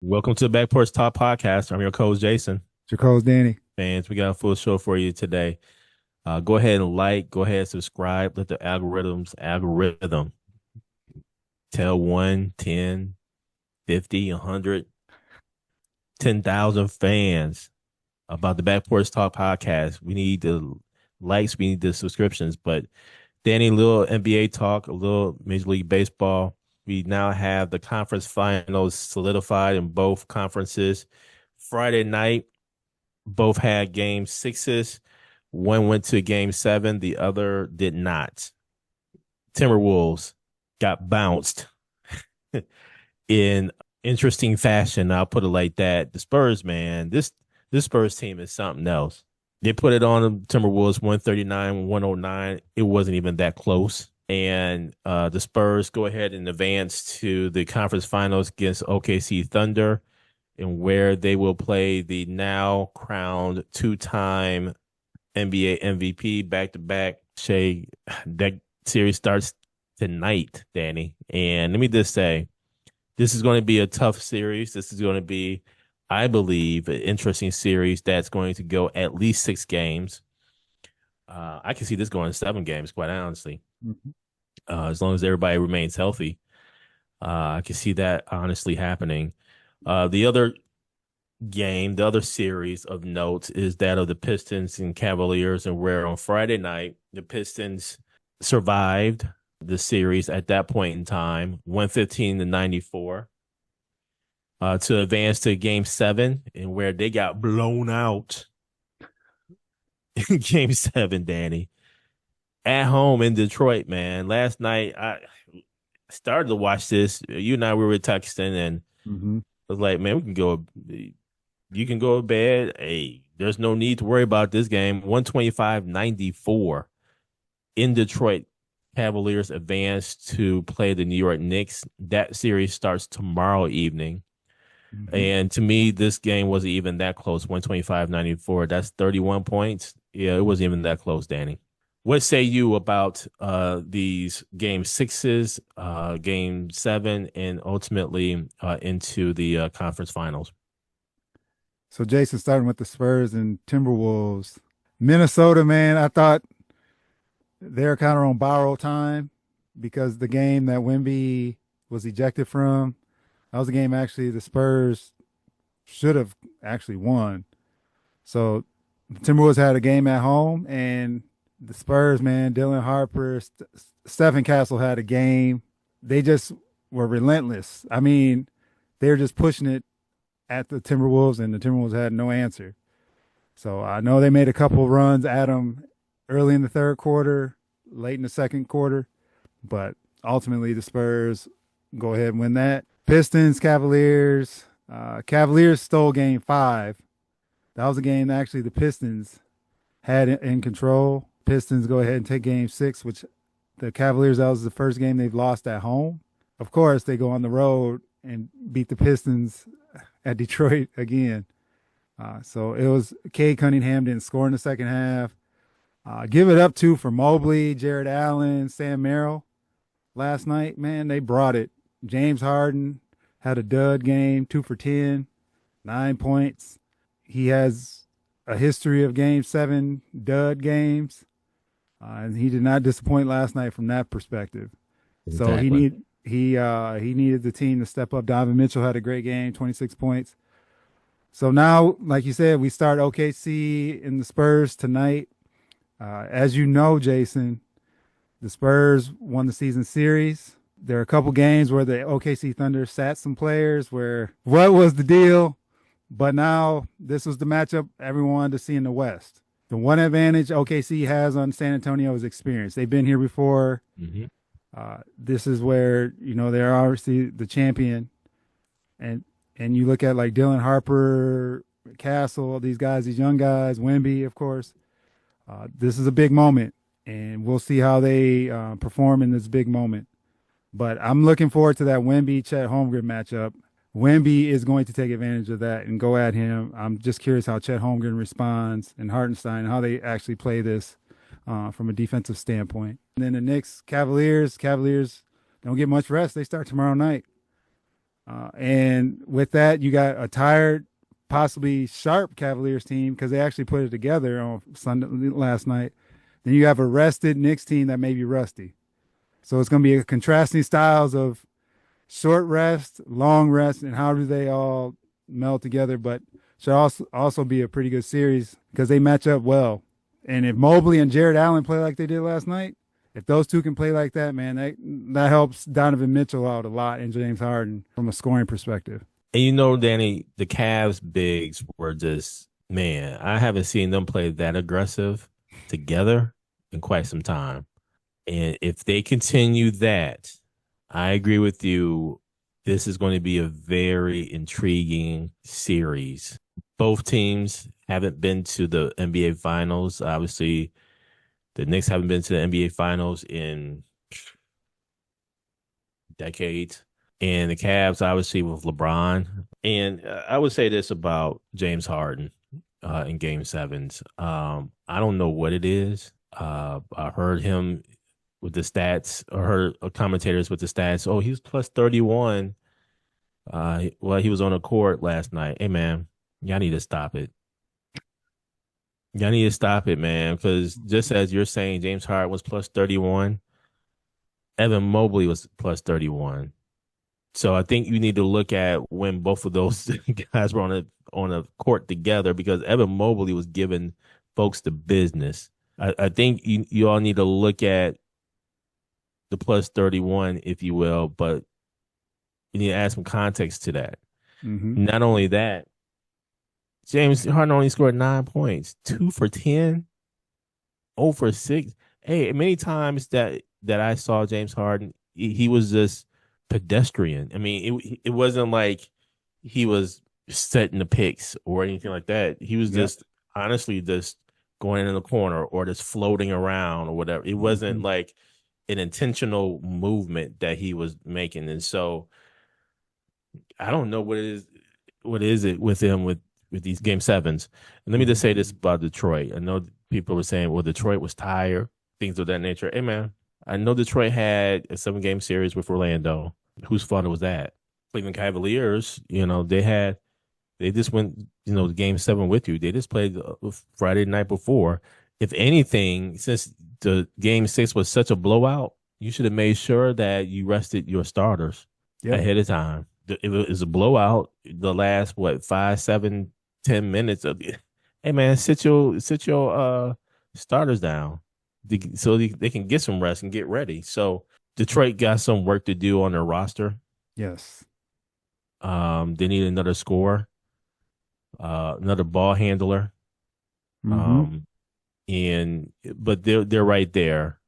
Welcome to the Back Porch Talk Podcast. I'm your coach, Jason. Jaco's Danny. Fans, we got a full show for you today. Go ahead and go ahead and subscribe. Let the algorithm tell 1, 10, 50, 100, 10,000 fans about the Back Porch Talk Podcast. We need the likes, we need the subscriptions. But Danny, a little NBA talk, a little Major League Baseball. We now have the conference finals solidified in both conferences. Friday night, both had game sixes. One went to game seven, the other did not. Timberwolves got bounced in interesting fashion. I'll put it like that. The Spurs, man, this Spurs team is something else. They put it on the Timberwolves 139-109. It wasn't even that close. And the Spurs go ahead and advance to the conference finals against OKC Thunder, and where they will play the now crowned two-time NBA MVP back-to-back. Shay, that series starts tonight, Danny. And let me just say, this is going to be a tough series. This is going to be, I believe, an interesting series that's going to go at least 6 games. I can see this going 7 games, quite honestly. Mm-hmm. As long as everybody remains healthy, I can see that honestly happening. The other series of notes is that of the Pistons and Cavaliers, and where on Friday night, the Pistons survived the series at that point in time, 115-94, to advance to game 7, and where they got blown out in game 7, Danny. At home in Detroit, man. Last night, I started to watch this. You and I, we were texting, and I was like, man, you can go to bed. Hey, there's no need to worry about this game. 125-94 in Detroit. Cavaliers advance to play the New York Knicks. That series starts tomorrow evening. And to me, this game wasn't even that close. 125-94. That's 31 points. Yeah, it wasn't even that close, Danny. What say you about these game 6s, game 7, and ultimately into the conference finals? So, Jason, starting with the Spurs and Timberwolves. Minnesota, man, I thought they're kind of on borrowed time because the game that Wemby was ejected from, that was a game actually the Spurs should have actually won. So, the Timberwolves had a game at home, and the Spurs, man, Dylan Harper, Stephen Castle had a game. They just were relentless. I mean, they were just pushing it at the Timberwolves, and the Timberwolves had no answer. So I know they made a couple runs at them early in the third quarter, late in the second quarter, but ultimately the Spurs go ahead and win that. Pistons, Cavaliers. Cavaliers stole game 5. That was a game that actually the Pistons had in control. Pistons go ahead and take game 6, which the Cavaliers, that was the first game they've lost at home. Of course, they go on the road and beat the Pistons at Detroit again. So it was Cade Cunningham didn't score in the second half. Give it up for Mobley, Jared Allen, Sam Merrill last night. Man, they brought it. James Harden had a dud game, 2 for 10, 9 points. He has a history of game 7 dud games. And he did not disappoint last night from that perspective. Exactly. So he needed the team to step up. Donovan Mitchell had a great game, 26 points. So now, like you said, we start OKC and the Spurs tonight. As you know, Jason, the Spurs won the season series. There are a couple games where the OKC Thunder sat some players where what was the deal? But now this was the matchup everyone wanted to see in the West. The one advantage OKC has on San Antonio is experience. They've been here before. Mm-hmm. This is where, they're obviously the champion. And you look at like Dylan Harper, Castle, these guys, these young guys, Wemby, of course. This is a big moment, and we'll see how they perform in this big moment. But I'm looking forward to that Wemby-Chet Holmgren matchup. Wemby is going to take advantage of that and go at him. I'm just curious how Chet Holmgren responds and Hartenstein, how they actually play this from a defensive standpoint. And then the Knicks, Cavaliers don't get much rest. They start tomorrow night. And with that, you got a tired, possibly sharp Cavaliers team because they actually put it together on Sunday last night. Then you have a rested Knicks team that may be rusty. So it's going to be a contrasting styles of short rest, long rest, and how do they all meld together? But should also be a pretty good series because they match up well. And if Mobley and Jared Allen play like they did last night, if those two can play like that, man, that helps Donovan Mitchell out a lot and James Harden from a scoring perspective. And you know, Danny, the Cavs bigs were just, man, I haven't seen them play that aggressive together in quite some time. And if they continue that, I agree with you. This is going to be a very intriguing series. Both teams haven't been to the NBA Finals. Obviously, the Knicks haven't been to the NBA Finals in decades. And the Cavs, obviously, with LeBron. And I would say this about James Harden in Game Sevens. I don't know what it is. I heard him with the stats, or heard commentators with the stats. Oh, he was plus 31. Well, he was on the court last night. Hey, man, y'all need to stop it. Y'all need to stop it, man. Because just as you're saying, James Harden was plus 31. Evan Mobley was plus 31. So I think you need to look at when both of those guys were on a court together, because Evan Mobley was giving folks the business. I think you all need to look at the plus 31, if you will, but you need to add some context to that. Mm-hmm. Not only that, James Harden only scored 9 points, 2 for 10, 0 for 6. Hey, many times that I saw James Harden, he was just pedestrian. I mean, it wasn't like he was setting the picks or anything like that. He was Yep. just honestly just going in the corner or just floating around or whatever. It wasn't Mm-hmm. like an intentional movement that he was making. And so I don't know what is it with him with these game sevens. And let me just say this about Detroit. I know people were saying, well, Detroit was tired, things of that nature. Hey man, I know Detroit had a 7 game series with Orlando. Whose fault was that? Cleveland Cavaliers, they just went, game 7 with you. They just played Friday night before. If anything, since the game 6 was such a blowout, you should have made sure that you rested your starters Yep. ahead of time. If it was a blowout, the last what 5, 7, 10 minutes of it. Hey man, sit your starters down so they can get some rest and get ready. So Detroit got some work to do on their roster. Yes. They need another scorer, another ball handler. Mm-hmm. Um, and but they're right there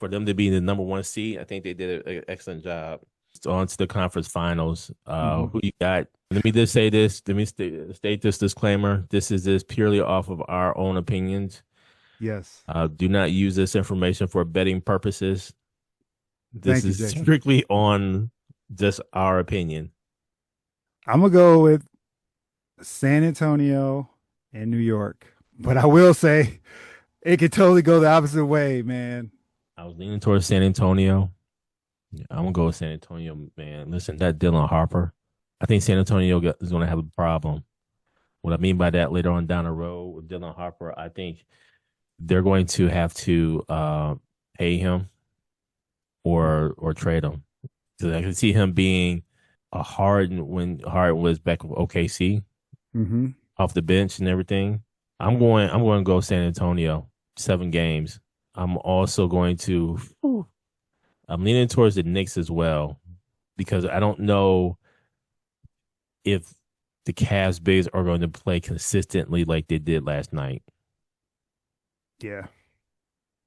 for them to be the number 1 seed. I think they did an excellent job. On to the conference finals. Mm-hmm. Who you got? Let me just say this. Let me state this disclaimer. This is just purely off of our own opinions. Yes. Do not use this information for betting purposes. This Thank you, is Jason. strictly on just our opinion. I'm gonna go with San Antonio and New York, but I will say it could totally go the opposite way, man. I was leaning towards San Antonio. Yeah, I'm gonna go with San Antonio, man. Listen, that Dylan Harper. I think San Antonio is gonna have a problem. What I mean by that, later on down the road with Dylan Harper, I think they're going to have to pay him or trade him. Because I can see him being a Harden when Harden was back with OKC Mm-hmm. off the bench and everything. I'm going to go San Antonio, 7 games. I'm also going to I'm leaning towards the Knicks as well, because I don't know if the Cavs bigs are going to play consistently like they did last night. Yeah.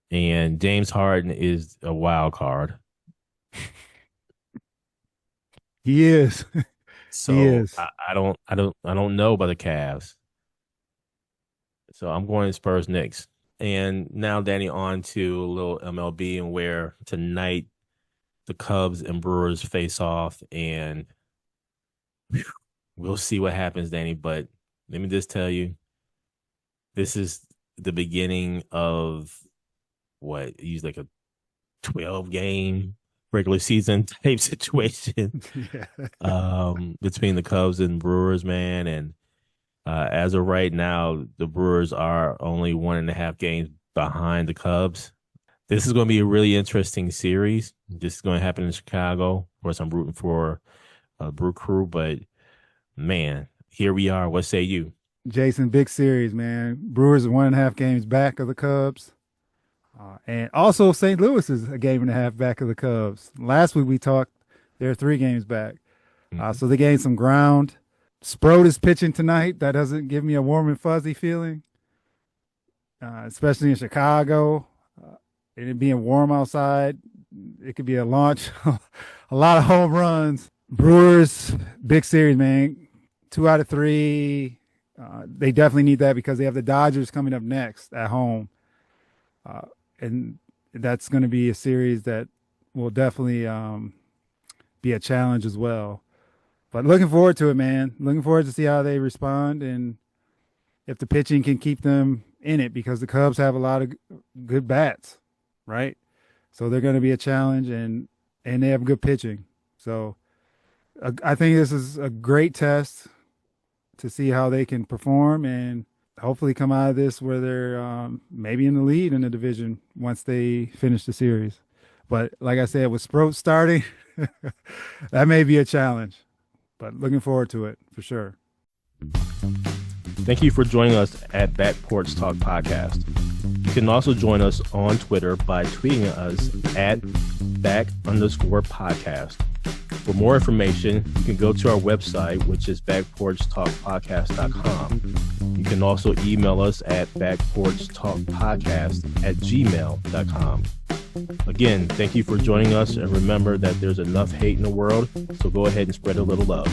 And James Harden is a wild card. He is. He So is. I don't know about the Cavs. So I'm going Spurs Knicks. And now Danny, on to a little MLB, and where tonight the Cubs and Brewers face off, and whew, we'll see what happens, Danny. But let me just tell you, this is the beginning of what, use like a 12 game regular season type situation Yeah. between the Cubs and Brewers, man. And as of right now, the Brewers are only 1.5 games behind the Cubs. This is going to be a really interesting series. This is going to happen in Chicago. Of course, I'm rooting for Brew Crew, but man, here we are. What say you? Jason, big series, man. Brewers are 1.5 games back of the Cubs. And also St. Louis is a game and a half back of the Cubs. Last week we talked, they're 3 games back. So they gained some ground. Sproat is pitching tonight. That doesn't give me a warm and fuzzy feeling, especially in Chicago. And it being warm outside, it could be a launch, a lot of home runs. Brewers, big series, man. 2 out of 3. They definitely need that because they have the Dodgers coming up next at home. And that's going to be a series that will definitely be a challenge as well. But looking forward to it, man. Looking forward to see how they respond and if the pitching can keep them in it because the Cubs have a lot of good bats, right? So they're going to be a challenge and they have good pitching. So I think this is a great test to see how they can perform and hopefully come out of this where they're maybe in the lead in the division once they finish the series. But like I said, with Sproat starting, that may be a challenge. But looking forward to it for sure. Thank you for joining us at Back Porch Talk Podcast. You can also join us on Twitter by tweeting us at @back_podcast. For more information, you can go to our website, which is backporchtalkpodcast.com. You can also email us at backporchtalkpodcast@gmail.com. Again, thank you for joining us, and remember that there's enough hate in the world, so go ahead and spread a little love.